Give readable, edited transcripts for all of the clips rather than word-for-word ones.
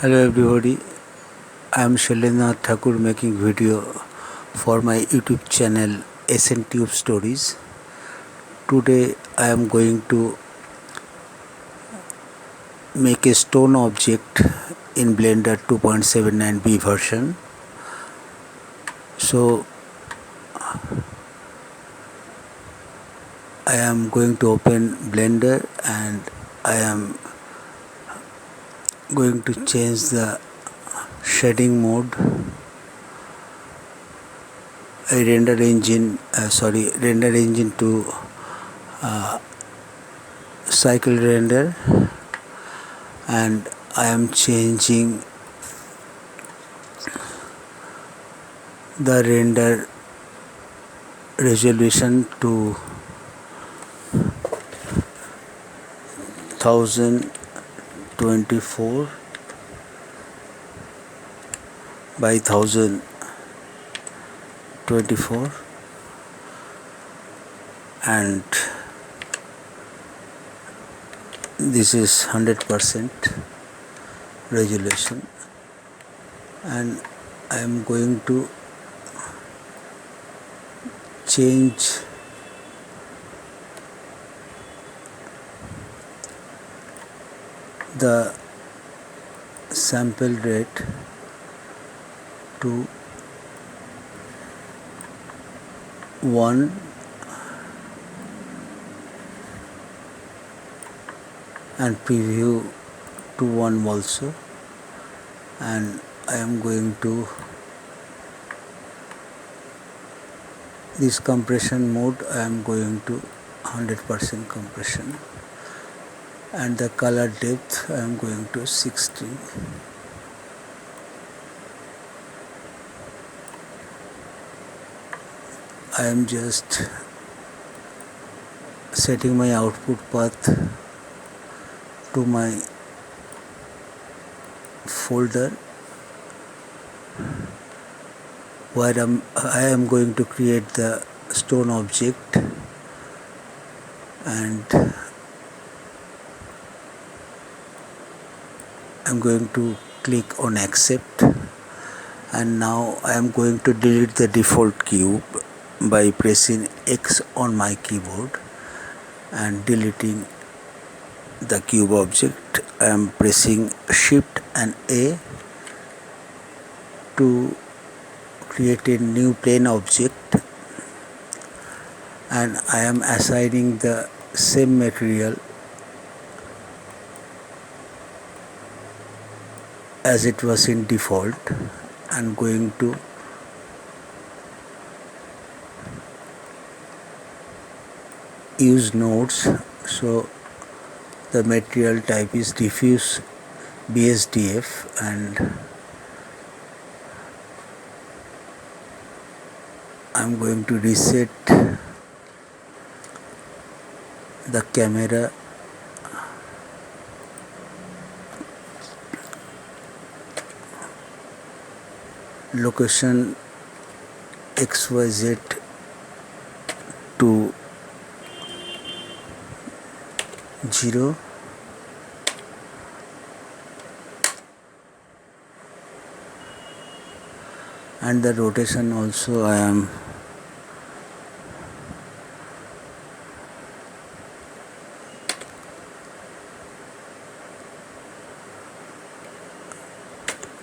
Hello everybody, I am Shailendranath Thakur making video for my YouTube channel SN Tube Stories. Today I am going to make a stone object in Blender 2.79b version. So I am going to open Blender and I am going to change the shading mode. Render engine to cycle render, and I am changing the render resolution to 1024 by 1024, and this is 100% resolution, and I am going to change the sample rate to 1 and preview to 1 also, and I am going to this compression mode. I am going to 100% compression, and the color depth I am going to 16. I am just setting my output path to my folder where I am going to create the stone object, and I'm going to click on accept, and now I am going to delete the default cube by pressing X on my keyboard and deleting the cube object. I am pressing Shift and A to create a new plane object, and I am assigning the same material as it was in default. I'm going to use nodes, so the material type is diffuse BSDF, and I'm going to reset the camera location XYZ to 0, and the rotation also I am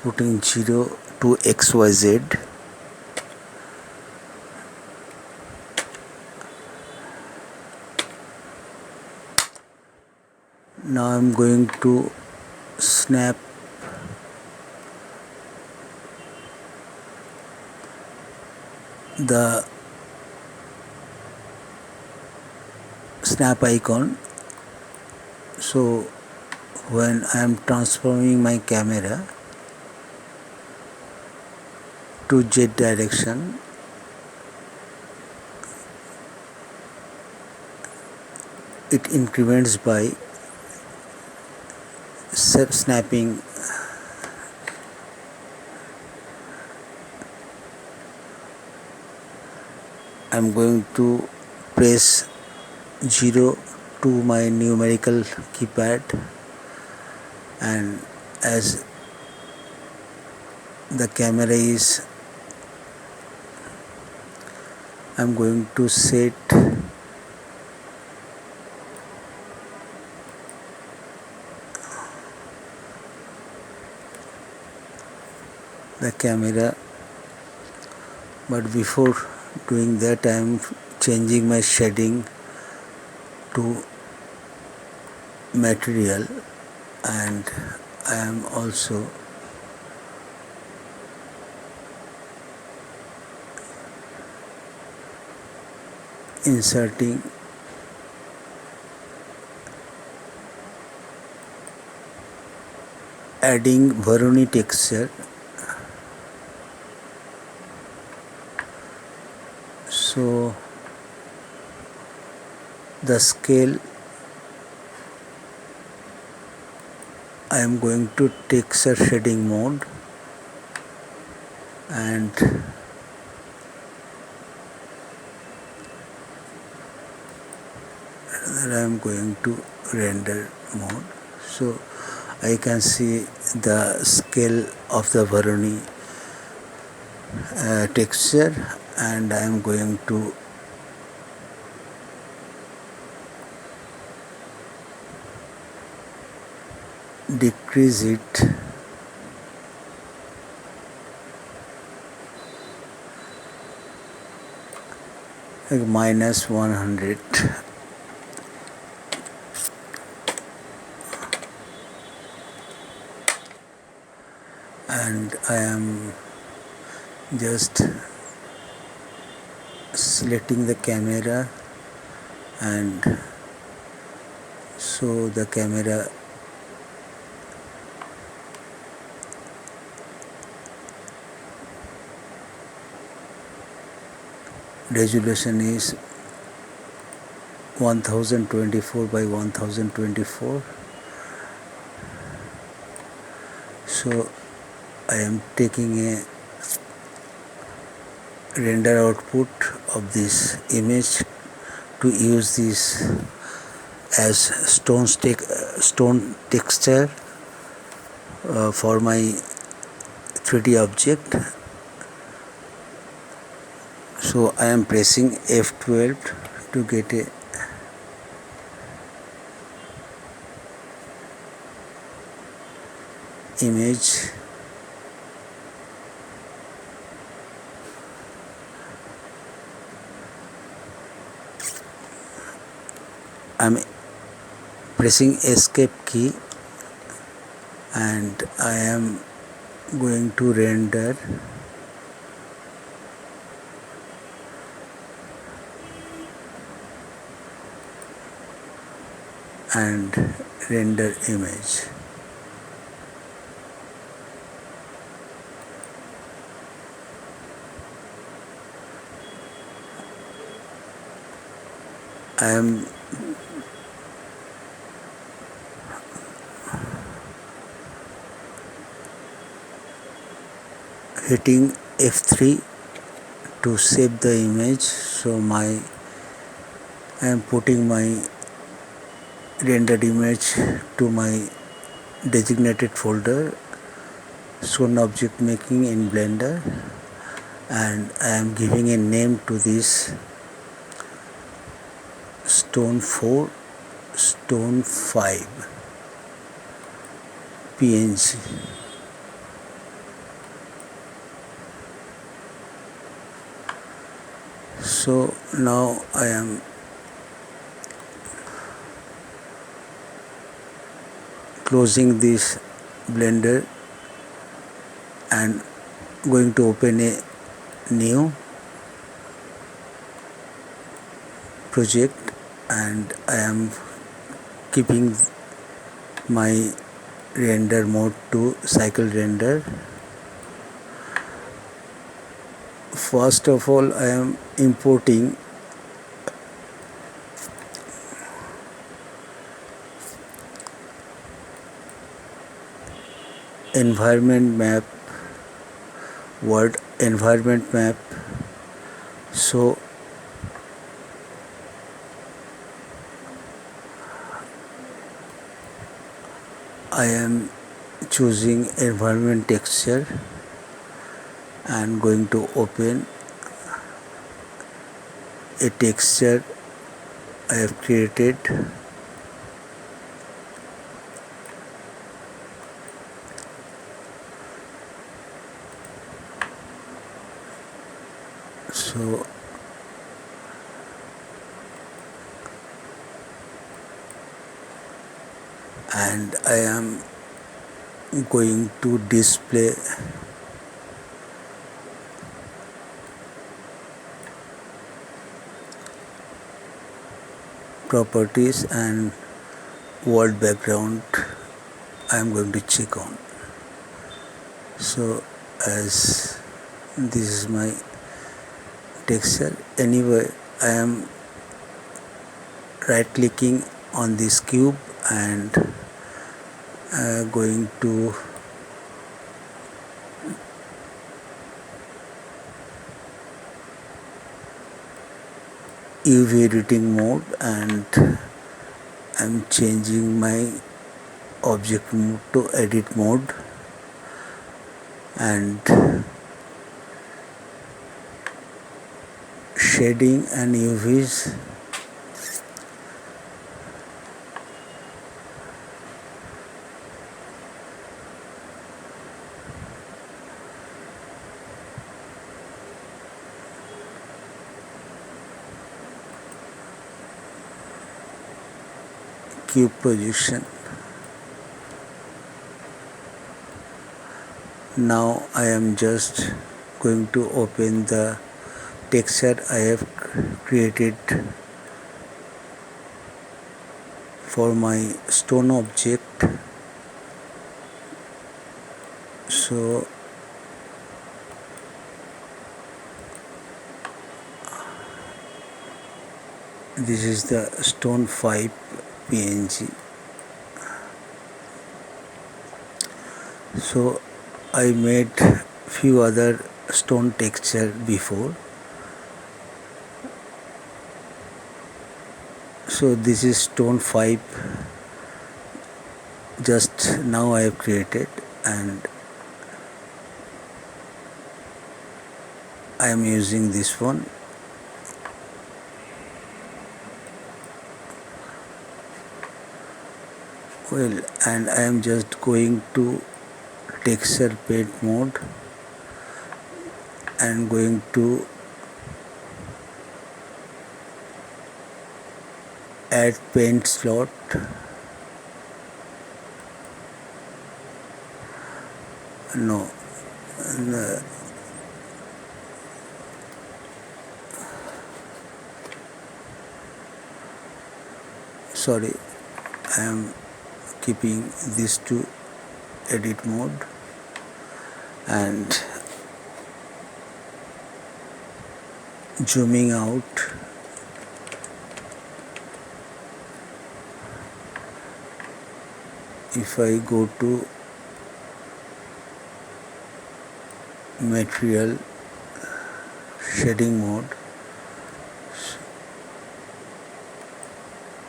putting 0 to XYZ. Now I'm going to snap the snap icon, so when I am transforming my camera to Z direction, it increments by snapping I'm going to press 0 to my numerical keypad, and as the camera is, I'm going to set the camera, but before doing that I am changing my shading to material, and I am also inserting adding Voronoi texture. So the scale I am going to texture shading mode, and then I am going to render mode. So I can see the scale of the Voronoi texture, and I am going to decrease it like minus 100, and I am just selecting the camera, and so the camera resolution is 1024 by 1024. So I am taking a render output of this image to use this as stone texture for my 3D object. So I am pressing F12 to get a image. I am pressing escape key, and I am going to render and render image. I am hitting F3 to save the image. So I am putting my rendered image to my designated folder, Stone Object Making in Blender, and I am giving a name to this Stone 4, Stone 5 PNG. So now I am closing this Blender and going to open a new project, and I am keeping my render mode to cycle render. First of all, I am importing environment map, world environment map. So I am choosing environment texture, and going to open a texture I have created. So and I am going to display properties and world background I am going to check on. So as this is my texture, anyway I am right clicking on this cube and going to UV editing mode and I'm changing my object mode to edit mode and shading and UVs. Cube position. Now I am just going to open the texture I have created for my stone object. So this is the stone 5 PNG. So I made few other stone texture before. So this is stone 5 just now I have created and I am using this one. Well, and I am just going to texture paint mode and going to add paint slot. No, sorry, I am keeping this to edit mode and zooming out. If I go to material shading mode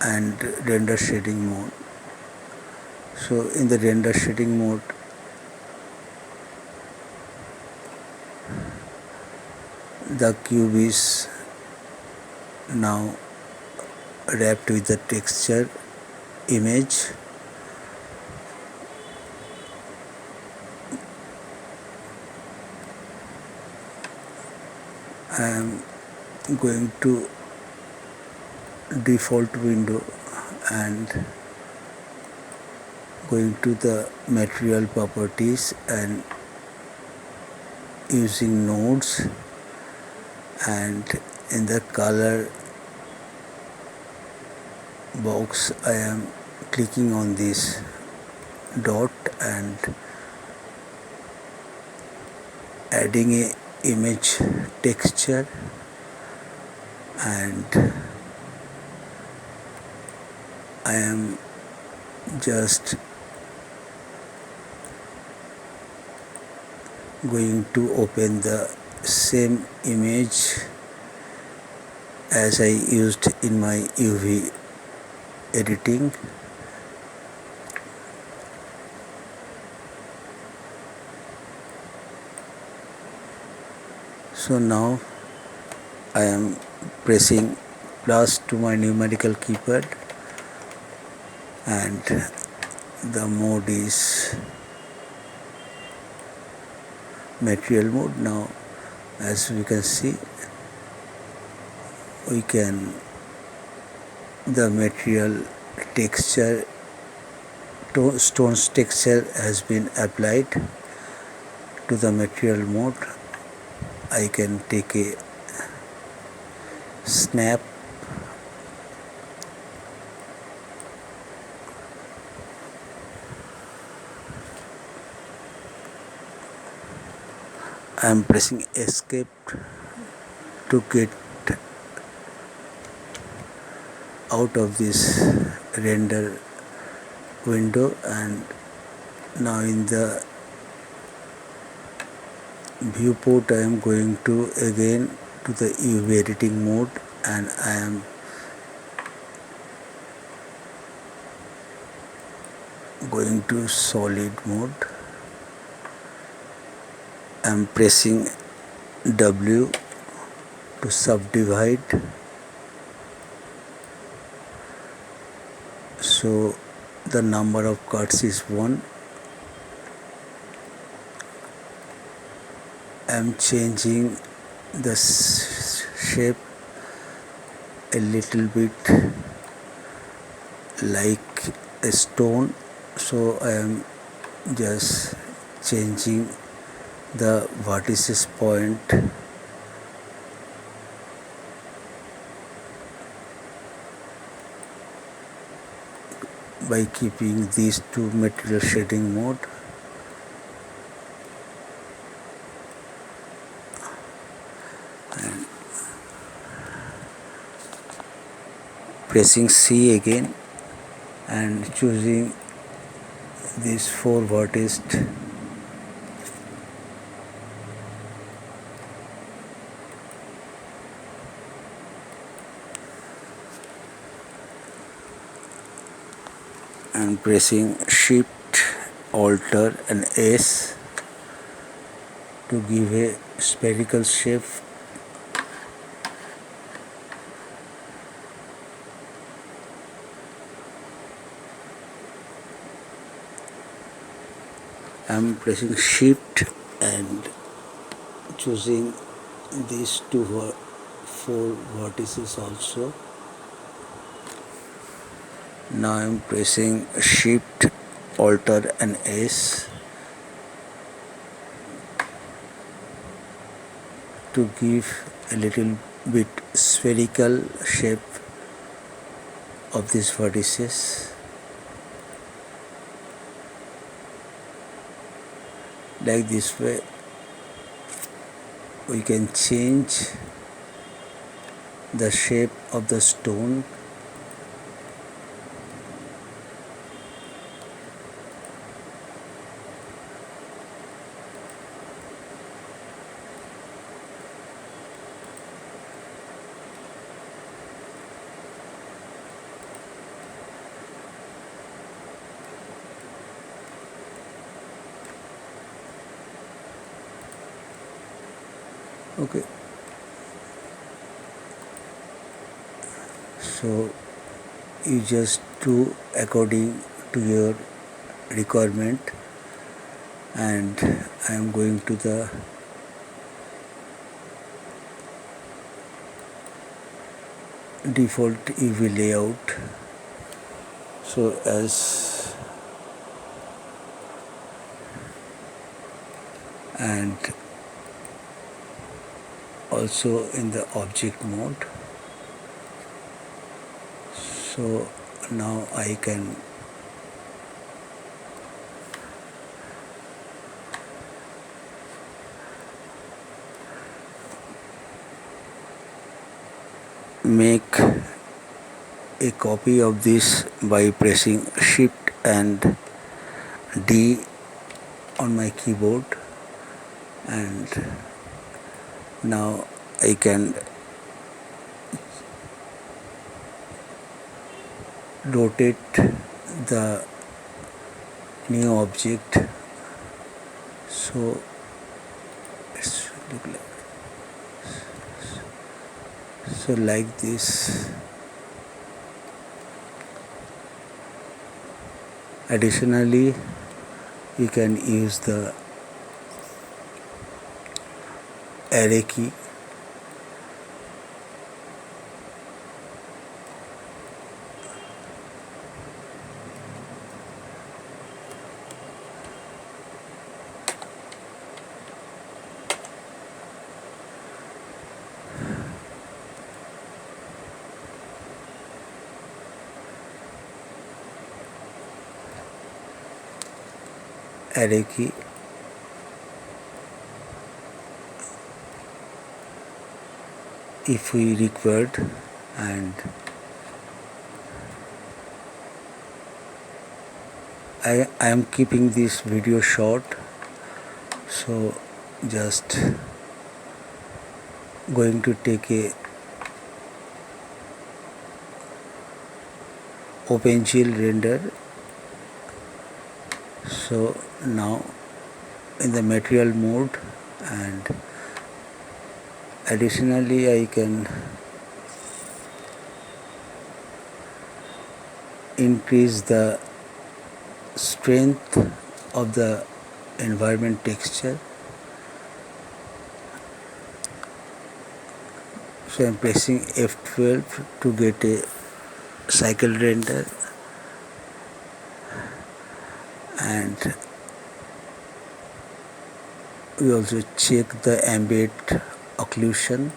and render shading mode, so in the render shading mode the cube is now wrapped with the texture image. I am going to default window and going to the material properties and using nodes, and in the color box I am clicking on this dot and adding a image texture and I am just going to open the same image as I used in my UV editing. So now I am pressing plus to my numerical keypad, and the mode is material mode. Now as we can see, we can the material texture stone's texture has been applied to the material mode. I can take a snap I am pressing escape to get out of this render window, and now in the viewport I am going to again to the UV editing mode, and I am going to solid mode. I am pressing W to subdivide, so the number of cuts is 1. I am changing the shape a little bit like a stone, so I am just changing the vertices point by keeping these two material shading mode. And pressing C again and choosing these 4 vertices. And pressing Shift, Alter and S to give a spherical shape. I am pressing Shift and choosing these 4 vertices also. Now I am pressing Shift, Alter and S to give a little bit spherical shape of these vertices. Like this way we can change the shape of the stone. Okay, so you just do according to your requirement, and I am going to the default UV layout. So as and also in the object mode. So now I can make a copy of this by pressing Shift and D on my keyboard, and now I can rotate the new object, so it's look like So like this. Additionally, you can use the array key. Array key if we required, and I am keeping this video short, so just going to take a OpenGL render. So now in the material mode, and additionally I can increase the strength of the environment texture. So I am pressing F12 to get a cycle render, and we also check the ambient occlusion.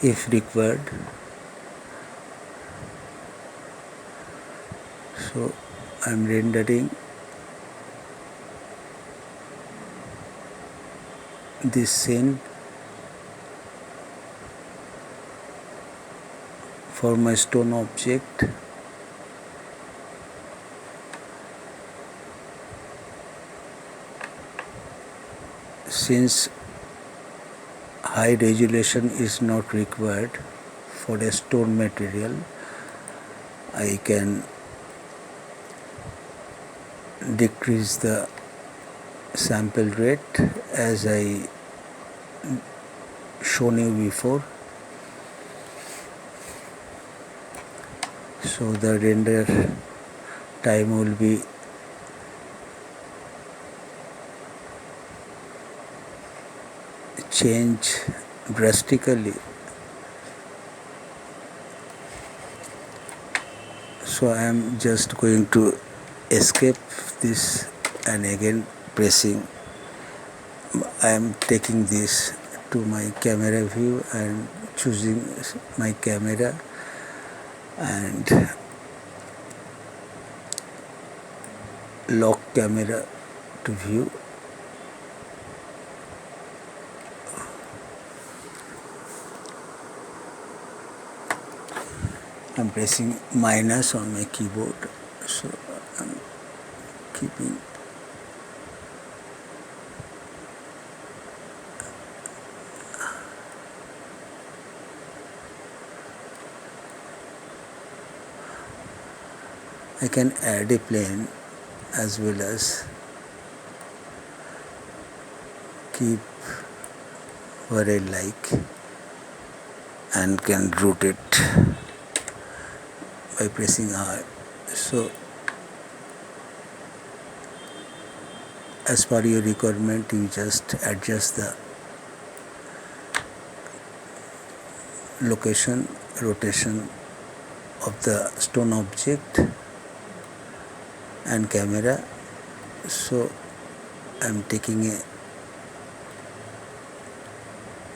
If required. So I am rendering this scene for my stone object. Since high resolution is not required for a stone material, I can decrease the sample rate as I shown you before. So the render time will be change drastically. So I am just going to escape this, and again pressing. I am taking this to my camera view and choosing my camera, and lock camera to view. I'm pressing minus on my keyboard, so I'm keeping I can add a plane as well as keep where I like, and can rotate by pressing R. So as per your requirement, you just adjust the location, rotation of the stone object and camera. So I'm taking a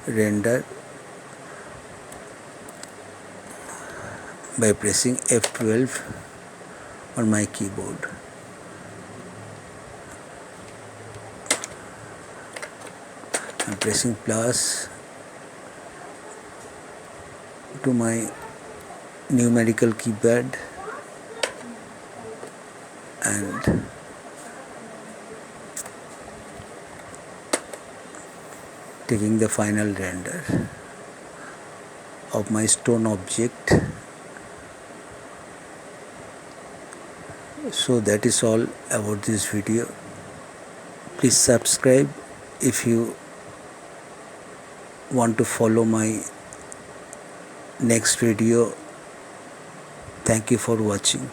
render by pressing F12 on my keyboard. I'm pressing plus to my numerical keypad and taking the final render of my stone object. So that is all about this video. Please subscribe if you want to follow my next video. Thank you for watching.